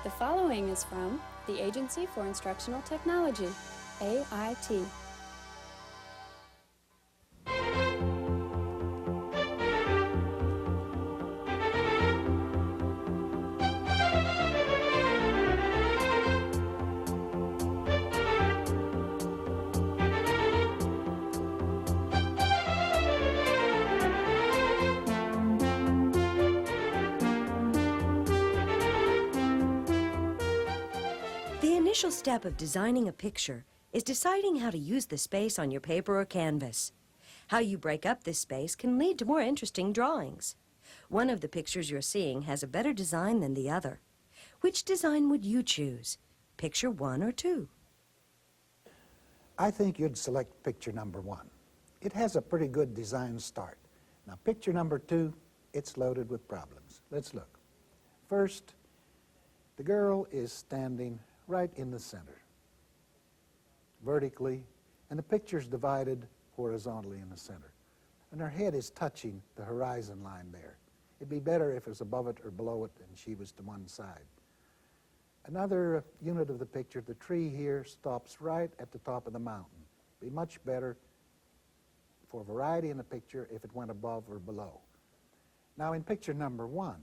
The following is from the Agency for Instructional Technology, AIT. The initial step of designing a picture is deciding how to use the space on your paper or canvas. How you break up this space can lead to more interesting drawings. One of the pictures you're seeing has a better design than the other. Which design would you choose? Picture 1 or 2? I think you'd select picture number 1. It has a pretty good design start. Now picture number 2, it's loaded with problems. Let's look. First, the girl is standing right in the center, vertically, and the picture's divided horizontally in the center. And her head is touching the horizon line there. It'd be better if it was above it or below it and she was to one side. Another unit of the picture, the tree here stops right at the top of the mountain. It'd be much better for variety in the picture if it went above or below. Now in picture number 1,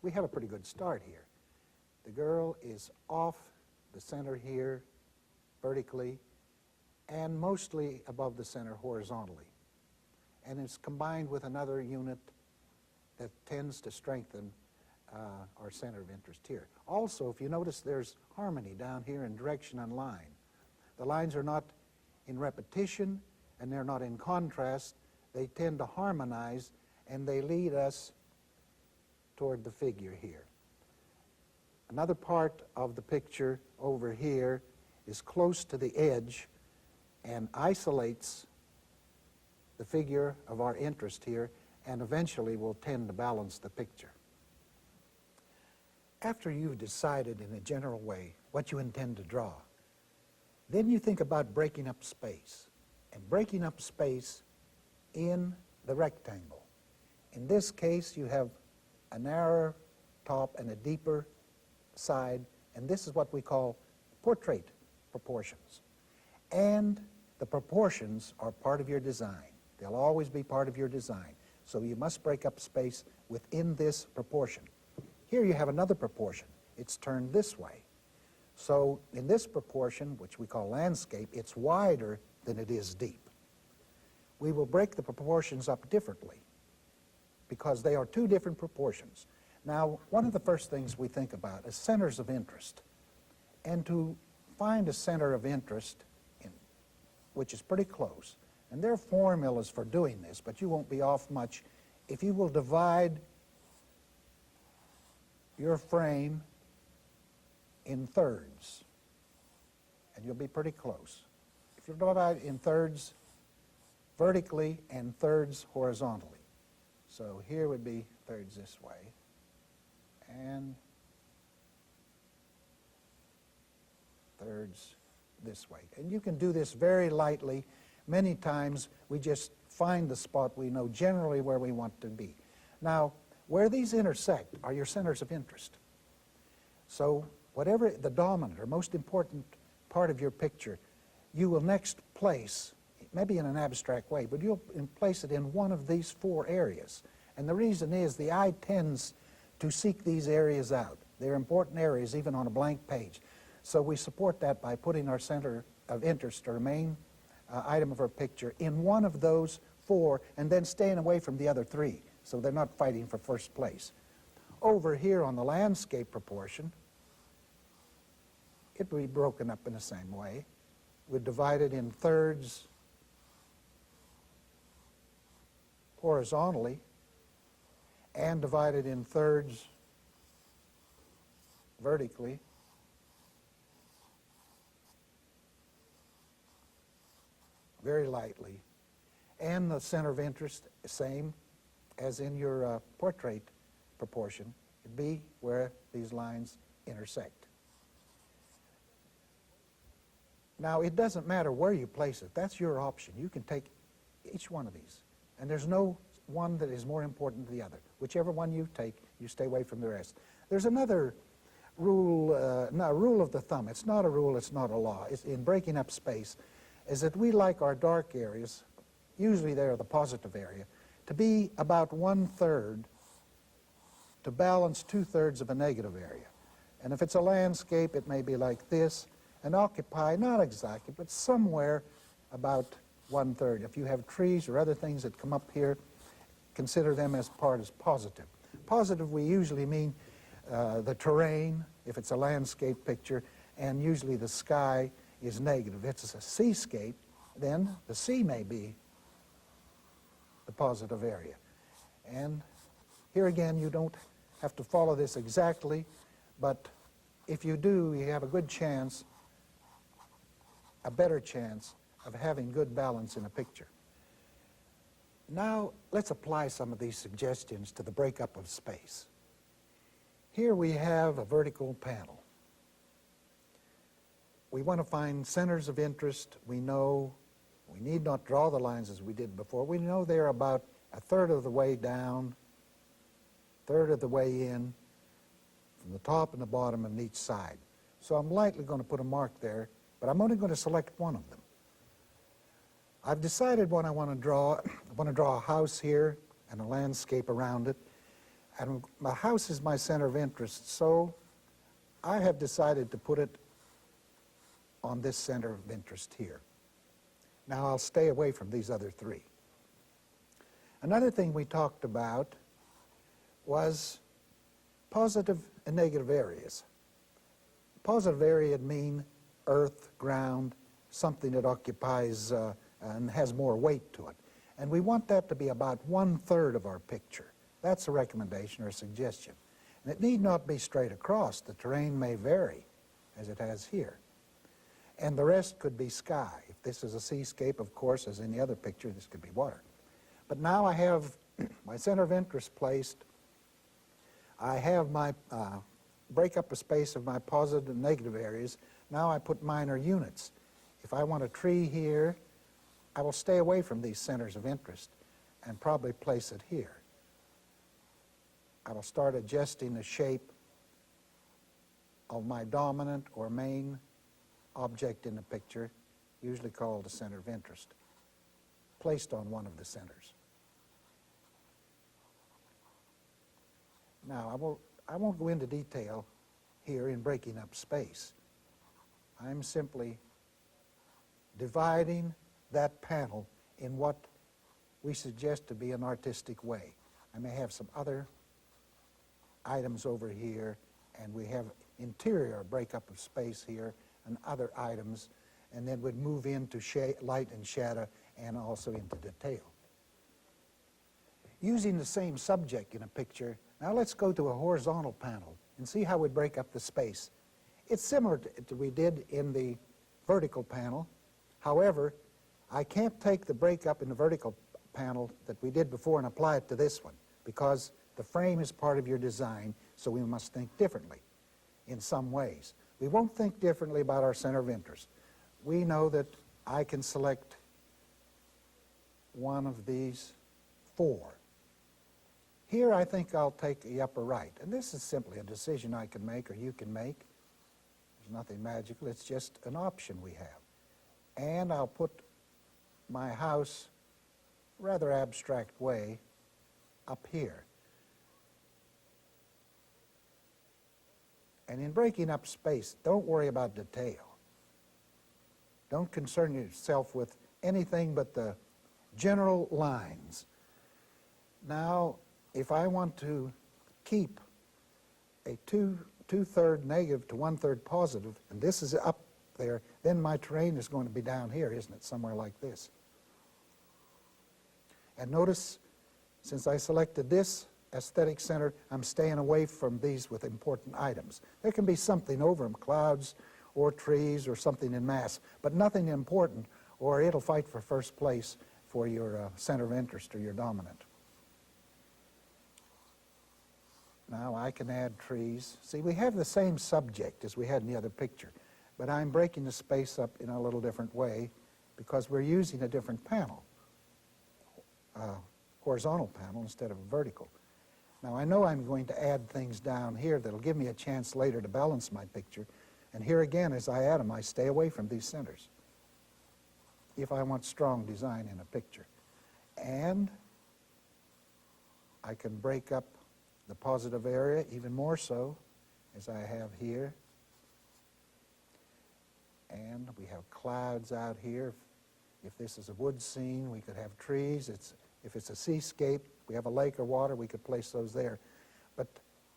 we have a pretty good start here. The girl is off the center here vertically and mostly above the center horizontally. And it's combined with another unit that tends to strengthen our center of interest here. Also, if you notice, there's harmony down here in direction and line. The lines are not in repetition and they're not in contrast. They tend to harmonize and they lead us toward the figure here. Another part of the picture over here is close to the edge and isolates the figure of our interest here and eventually will tend to balance the picture. After you've decided in a general way what you intend to draw, then you think about breaking up space, and breaking up space in the rectangle. In this case, you have a narrower top and a deeper side, and this is what we call portrait proportions. And the proportions are part of your design. They'll always be part of your design. So you must break up space within this proportion. Here you have another proportion. It's turned this way. So in this proportion, which we call landscape, it's wider than it is deep. We will break the proportions up differently because they are two different proportions. Now, one of the first things we think about is centers of interest. And to find a center of interest, which is pretty close, and there are formulas for doing this, but you won't be off much if you will divide your frame in thirds, and you'll be pretty close. If you divide in thirds vertically and thirds horizontally. So here would be thirds this way, and thirds this way. And you can do this very lightly. Many times we just find the spot we know generally where we want to be. Now, where these intersect are your centers of interest. So whatever the dominant or most important part of your picture, you will next place, maybe in an abstract way, but you'll place it in one of these 4 areas. And the reason is the eye tends to seek these areas out. They're important areas even on a blank page. So we support that by putting our center of interest, or main item of our picture, in one of those 4 and then staying away from the other 3 so they're not fighting for first place. Over here on the landscape proportion, it will be broken up in the same way. We'd divide it in thirds horizontally and divide it in thirds vertically. Very lightly. And the center of interest, same as in your portrait proportion, it'd be where these lines intersect. Now, it doesn't matter where you place it. That's your option. You can take each one of these. And there's no one that is more important than the other. Whichever one you take, you stay away from the rest. There's another rule of the thumb. It's not a rule, it's not a law. It's in breaking up space, is that we like our dark areas, usually they're the positive area, to be about 1/3 to balance 2/3 of a negative area. And if it's a landscape, it may be like this, and occupy, not exactly, but somewhere about 1/3. If you have trees or other things that come up here, consider them as part as positive. Positive, we usually mean the terrain, if it's a landscape picture, and usually the sky is negative. If it's a seascape, then the sea may be the positive area. And here again, you don't have to follow this exactly, but if you do, you have a good chance, a better chance of having good balance in a picture. Now, let's apply some of these suggestions to the breakup of space. Here we have a vertical panel. We want to find centers of interest. We know we need not draw the lines as we did before. We know they're about 1/3 of the way down, 1/3 of the way in, from the top and the bottom on each side. So I'm lightly going to put a mark there, but I'm only going to select one of them. I've decided what I want to draw. I want to draw a house here and a landscape around it. And my house is my center of interest, so I have decided to put it on this center of interest here. Now I'll stay away from these other three. Another thing we talked about was positive and negative areas. Positive area would mean earth, ground, something that occupies and has more weight to it. And we want that to be about 1/3 of our picture. That's a recommendation or a suggestion. And it need not be straight across. The terrain may vary, as it has here. And the rest could be sky. If this is a seascape, of course, as in the other picture, this could be water. But now I have my center of interest placed. I have my break up a space of my positive and negative areas. Now I put minor units. If I want a tree here, I will stay away from these centers of interest and probably place it here. I will start adjusting the shape of my dominant or main object in the picture, usually called the center of interest, placed on one of the centers. Now, I won't go into detail here in breaking up space. I'm simply dividing that panel in what we suggest to be an artistic way. I may have some other items over here, and we have interior breakup of space here and other items, and then we'd move into light and shadow and also into detail. Using the same subject in a picture, now let's go to a horizontal panel and see how we break up the space. It's similar to we did in the vertical panel. However, I can't take the breakup in the vertical panel that we did before and apply it to this one, because the frame is part of your design, so we must think differently in some ways. We won't think differently about our center of interest. We know that I can select one of these four. Here I think I'll take the upper right, and this is simply a decision I can make or you can make. There's nothing magical, it's just an option we have. And I'll put my house, rather abstract way, up here. And in breaking up space, don't worry about detail. Don't concern yourself with anything but the general lines. Now, if I want to keep a two-third negative to 1/3 positive, and this is up there, then my terrain is going to be down here, isn't it? Somewhere like this. And notice, since I selected this aesthetic center, I'm staying away from these with important items. There can be something over them, clouds or trees or something in mass, but nothing important, or it'll fight for first place for your center of interest or your dominant. Now I can add trees. See, we have the same subject as we had in the other picture, but I'm breaking the space up in a little different way because we're using a different panel, horizontal panel instead of a vertical. Now I know I'm going to add things down here that'll give me a chance later to balance my picture. And here again, as I add them, I stay away from these centers if I want strong design in a picture. And I can break up the positive area even more so, as I have here. And we have clouds out here. If this is a wood scene, we could have trees. If it's a seascape, we have a lake or water, we could place those there. But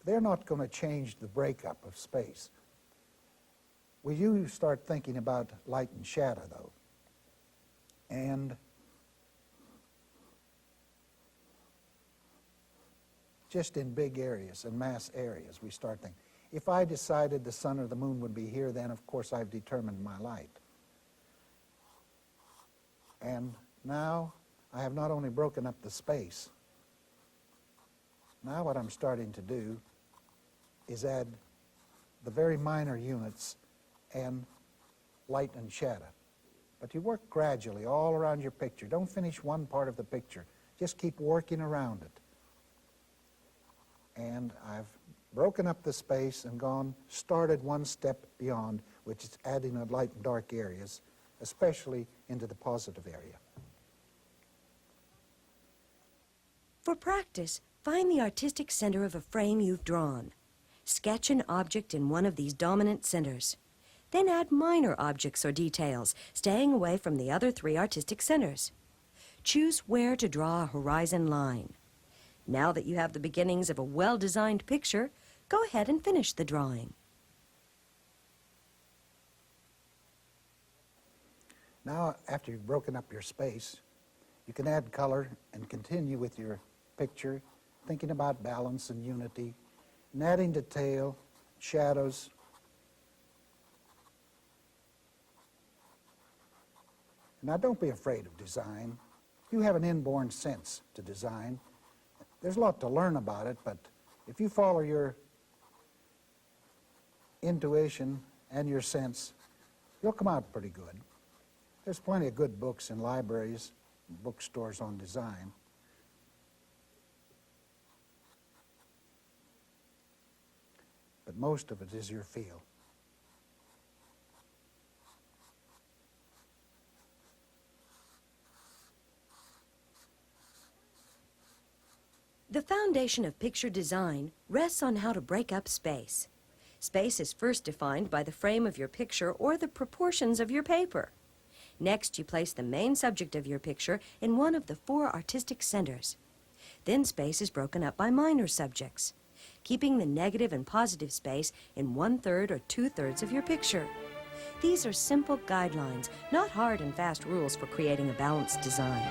they're not going to change the breakup of space. We usually start thinking about light and shadow, though. And just in big areas and mass areas, we start thinking. If I decided the sun or the moon would be here, then of course I've determined my light. And now I have not only broken up the space, now what I'm starting to do is add the very minor units and light and shadow. But you work gradually all around your picture. Don't finish one part of the picture. Just keep working around it. And I've broken up the space and started one step beyond, which is adding the light and dark areas, especially into the positive area. For practice, find the artistic center of a frame you've drawn. Sketch an object in one of these dominant centers. Then add minor objects or details, staying away from the other three artistic centers. Choose where to draw a horizon line. Now that you have the beginnings of a well-designed picture, go ahead and finish the drawing. Now, after you've broken up your space, you can add color and continue with your picture, thinking about balance and unity, and adding detail, shadows. Now, don't be afraid of design. You have an inborn sense to design. There's a lot to learn about it, but if you follow your intuition and your sense, you'll come out pretty good. There's plenty of good books in libraries, bookstores on design. But most of it is your feel. The foundation of picture design rests on how to break up space. Space is first defined by the frame of your picture or the proportions of your paper. Next, you place the main subject of your picture in one of the four artistic centers. Then space is broken up by minor subjects, keeping the negative and positive space in 1/3 or 2/3 of your picture. These are simple guidelines, not hard and fast rules for creating a balanced design.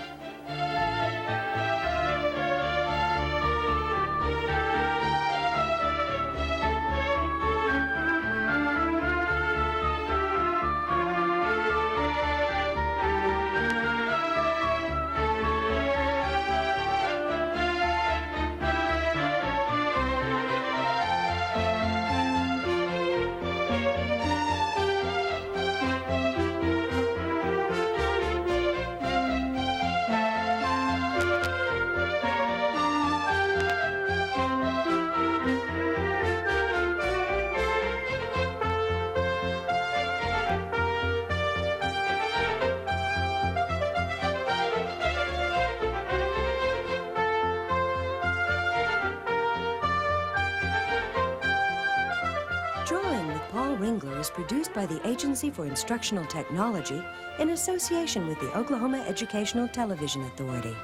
Is produced by the Agency for Instructional Technology in association with the Oklahoma Educational Television Authority.